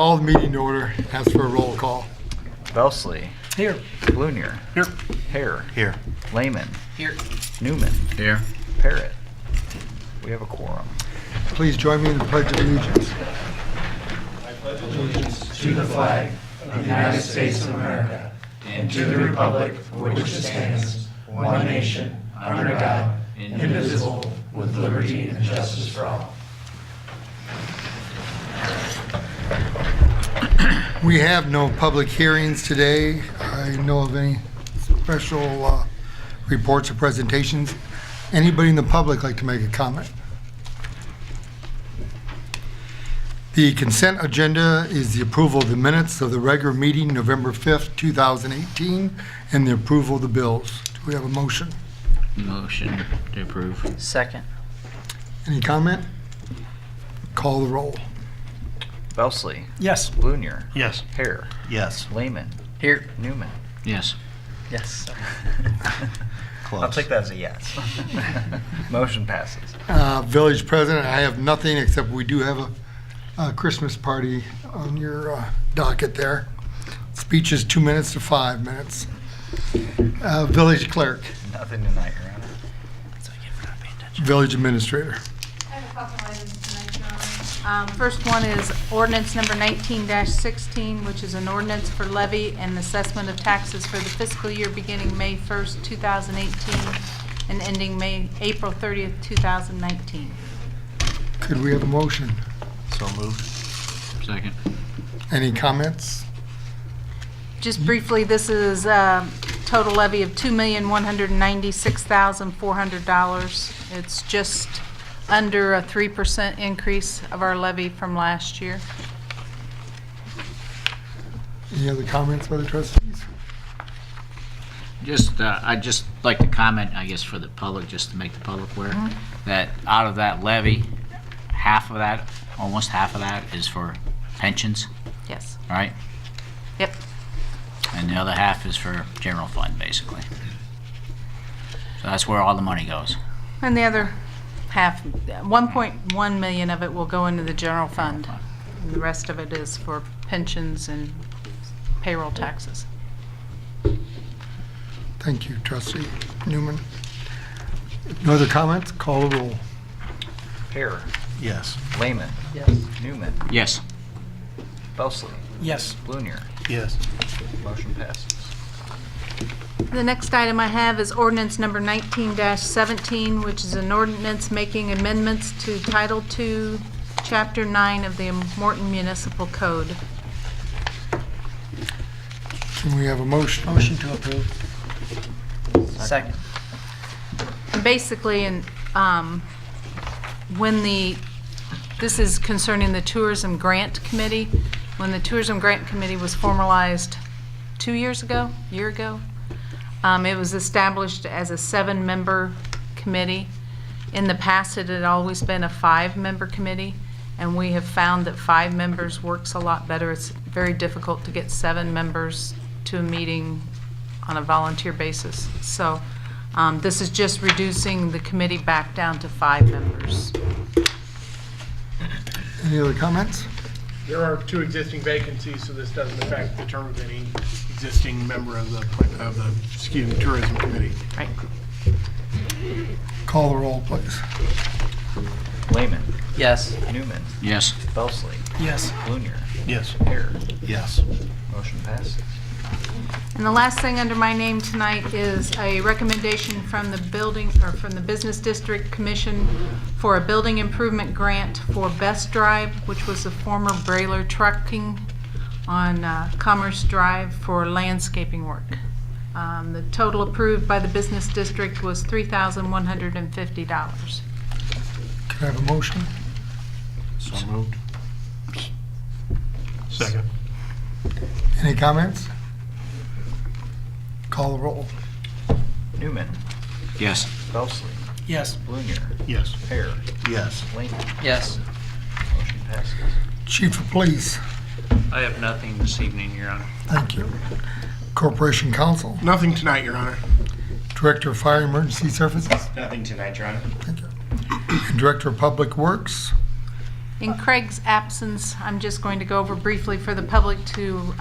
Call the meeting to order. Ask for a roll call. Belsley. Here. Blunier. Here. Hare. Here. Lehman. Here. Newman. Here. Parrott. We have a quorum. Please join me in the Pledge of Allegiance. To the flag of the United States of America and to the republic for which it stands, one nation, under God, indivisible, with liberty and justice for all. We have no public hearings today. I know of any special reports or presentations. Anybody in the public like to make a comment? The consent agenda is the approval of the minutes of the regular meeting November 5th, 2018, and the approval of the bills. Do we have a motion? Motion to approve. Second. Any comment? Call the roll. Belsley. Yes. Blunier. Yes. Hare. Yes. Lehman. Here. Newman. Yes. Yes. Close. I'll take that as a yes. Motion passes. Village President, I have nothing except we do have a Christmas party on your docket there. Speech is 2 minutes to 5 minutes. Village Clerk, Nothing tonight, Your Honor. Village Administrator. I have a couple items tonight, Your Honor. First one is ordinance number 19-16, which is an ordinance for levy and assessment of taxes for the fiscal year beginning May 1st, 2018 and ending April 30th, 2019. Could we have a motion? So moved. Second. Any comments? Just briefly, this is a total levy of $2,196,400. It's just under a 3% increase of our levy from last year. Any other comments by the trustees? I'd just like to comment, I guess, for the public, just to make the public aware, that out of that levy, half of that, almost half of that is for pensions, Yes. right? Yep. And the other half is for general fund, basically. So that's where all the money goes. And the other half, 1.1 million of it will go into the general fund. And the rest of it is for pensions and payroll taxes. Thank you, Trustee Newman. No other comments? Call the roll. Hare. Yes. Lehman. Yes. Newman. Yes. Belsley. Yes. Blunier. Yes. Motion passes. The next item I have is ordinance number 19-17, which is an ordinance making amendments to Title II, Chapter 9 of the Morton Municipal Code. Can we have a motion? Motion to approve. Second. And basically, this is concerning the Tourism Grant Committee. When the Tourism Grant Committee was formalized 2 years ago, year ago, it was established as a 7-member committee. In the past, it had always been a 5-member committee, and we have found that 5 members works a lot better. It's very difficult to get 7 members to a meeting on a volunteer basis. So this is just reducing the committee back down to 5 members. Any other comments? There are 2 existing vacancies, so this doesn't affect the term of any existing member of the tourism committee. Right. Call the roll, please. Lehman. Yes. Newman. Yes. Belsley. Yes. Blunier. Yes. Hare. Yes. Motion passes. And the last thing under my name tonight is a recommendation from the Business District Commission for a building improvement grant for Best Drive, which was the former Brailer Trucking on Commerce Drive for landscaping work. The total approved by the Business District was $3,150. Can I have a motion? So moved. Second. Any comments? Call the roll. Newman. Yes. Belsley. Yes. Blunier. Yes. Hare. Yes. Lehman. Yes. Motion passes. Chief of Police, I have nothing this evening, Your Honor. thank you. Corporation Counsel, Nothing tonight, Your Honor. Director of Fire and Emergency Services, Nothing tonight, Your Honor. thank you. And Director of Public Works, In Craig's absence, I'm just going to go over briefly for the public to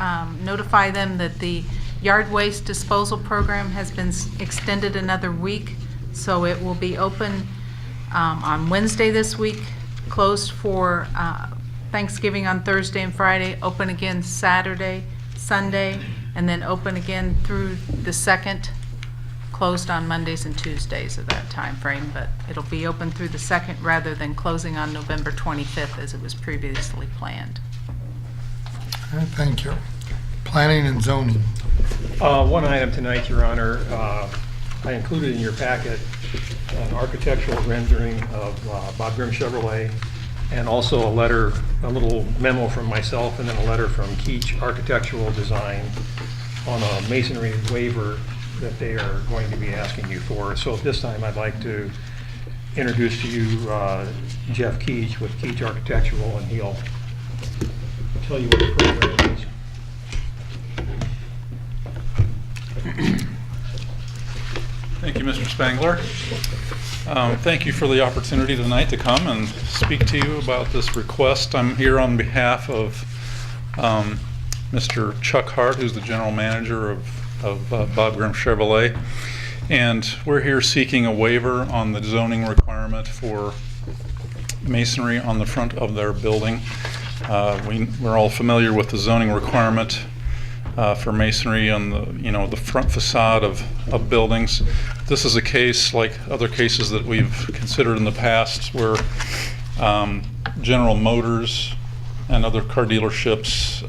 notify them that the yard waste disposal program has been extended another week. So it will be open on Wednesday this week, closed for Thanksgiving on Thursday and Friday, open again Saturday, Sunday, and then open again through the 2nd, closed on Mondays and Tuesdays at that time frame, but it'll be open through the 2nd rather than closing on November 25th as it was previously planned. All right, thank you. Planning and zoning. One item tonight, Your Honor. I included in your packet an architectural rendering of Bob Grimm Chevrolet, and also a letter, a little memo from myself, and then a letter from Keach Architectural Design on a masonry waiver that they are going to be asking you for. So at this time, I'd like to introduce to you Jeff Keach with Keach Architectural, and he'll tell you what the program is. Thank you, Mr. Spangler. Thank you for the opportunity tonight to come and speak to you about this request. I'm here on behalf of Mr. Chuck Hart, who's the general manager of Bob Grimm Chevrolet. And we're here seeking a waiver on the zoning requirement for masonry on the front of their building. We're all familiar with the zoning requirement for masonry on the front facade of buildings. This is a case like other cases that we've considered in the past where General Motors and other car dealerships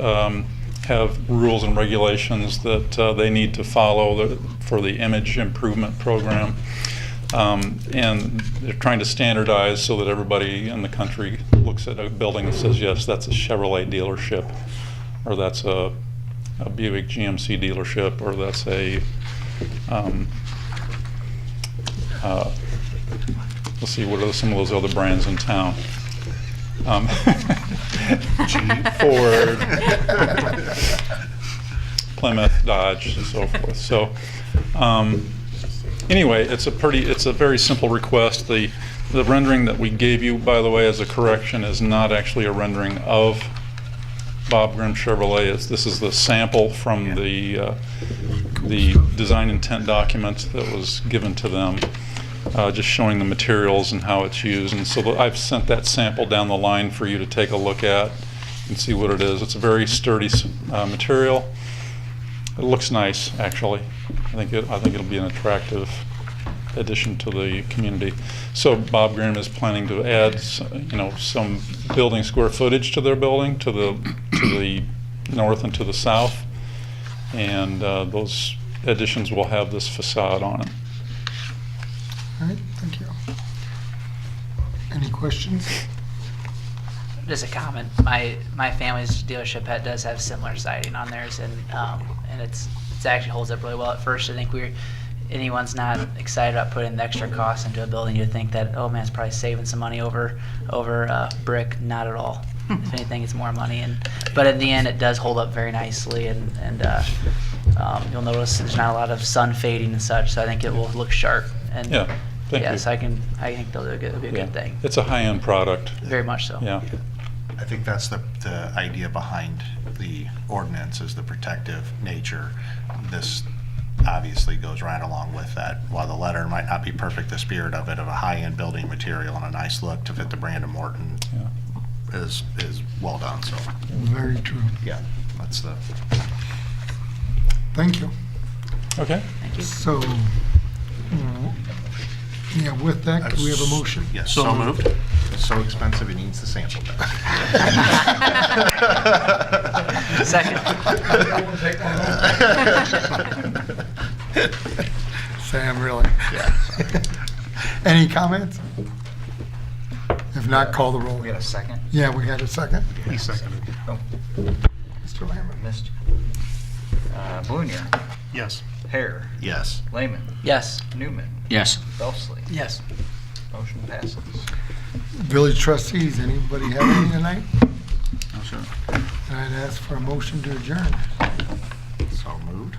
have rules and regulations that they need to follow for the image improvement program. And they're trying to standardize so that everybody in the country looks at a building and says, yes, that's a Chevrolet dealership, or that's a Buick GMC dealership, or that's a let's see, what are some of those other brands in town? Ford, Plymouth, Dodge, and so forth. So anyway, it's a very simple request. The rendering that we gave you, by the way, as a correction, is not actually a rendering of Bob Grimm Chevrolet. This is the sample from the design intent document that was given to them, just showing the materials and how it's used. And so I've sent that sample down the line for you to take a look at and see what it is. It's a very sturdy material. It looks nice, actually. I think it'll be an attractive addition to the community. So Bob Grimm is planning to add, some building square footage to their building, to the north and to the south, and those additions will have this facade on it. All right, thank you. Any questions? Just a comment. My family's dealership does have similar siding on theirs, and it actually holds up really well. At first, I think anyone's not excited about putting the extra cost into a building. You'd think that, oh man, it's probably saving some money over brick. Not at all. If anything, it's more money. But in the end, it does hold up very nicely, and you'll notice there's not a lot of sun fading and such. So I think it will look sharp. And Yeah, thank you. So I think it'll be a good thing. It's a high-end product. Very much so. Yeah. I think that's the idea behind the ordinance, is the protective nature. This obviously goes right along with that. While the letter might not be perfect, the spirit of it, of a high-end building material and a nice look to fit the brand of Morton, is well done. So Very true. yeah, that's the. Thank you. Okay. Thank you. So, with that, do we have a motion? Yes, so moved. It's so expensive, it needs the sample. Second. Sam, really? Yeah. Any comments? If not, call the roll. We got a second? Yeah, we had a second. He seconded. Oh, Mr. Lamb. missed. Blunier, Yes. Hare, Yes. Lehman, Yes. Newman, Yes. Belsley. Yes. Motion passes. Village trustees, anybody have any tonight? No, sir. I'd ask for a motion to adjourn. So moved.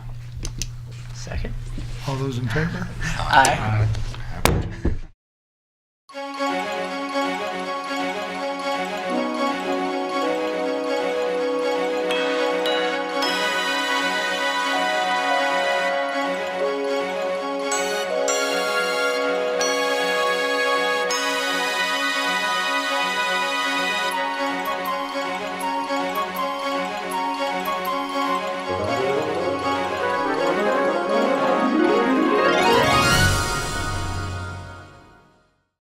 Second. All those in favor? Aye. Happy.